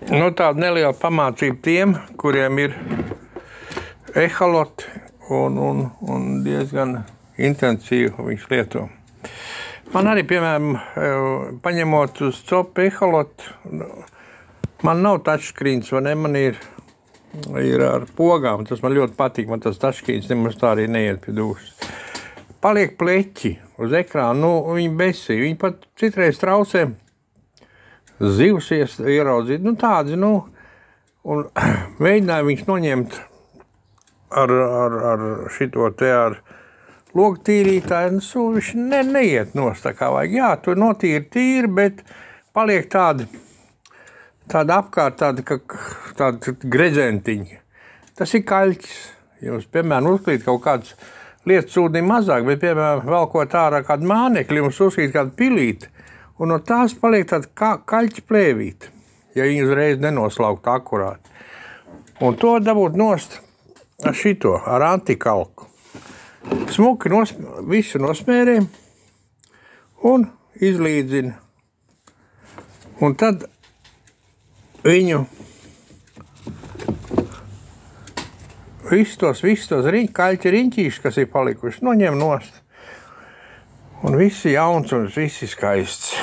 Nu, tāda neliela pamācība tiem, kuriem ir ehaloti un diezgan intensīvi viņš lieto. Man arī, piemēram, paņemot uz copu ehalotu, man nav touchscreens, vai ne? Man ir ar pogām. Tas man ļoti patīk. Man tas touchscreens nemaz tā arī neiet pie dūšas. Paliek pleķi uz ekrāna. Nu, viņi besī. Viņi pat citreiz traucē zivs ieraudzīt. Nu, tādi, nu, un mēģināja viņš noņemt ar šito te ar logu tīrītāju, viņš neiet nost tā kā vajag. Jā, tu notīri, bet paliek tāda apkārt, tāda gredzentiņa. Tas ir kaļķis. Jūs, piemēram, uzklīt kaut kādas lietas ūdenī mazāk, bet, piemēram, velkot ārā kādu mānekli, jums uzklīt kādu pilīti, un no tās paliek tāda kaļķa plēvīte, ja viņi uzreiz nenoslaukt akurāti. Un to dabūt nost ar šito, ar antikalku. Smuki visu nosmērē un izlīdzina. Un tad viņu visus tos kaļķa riņķīšus, kas ir palikuši, noņem nost. Un viss ir jauns un viss ir skaists.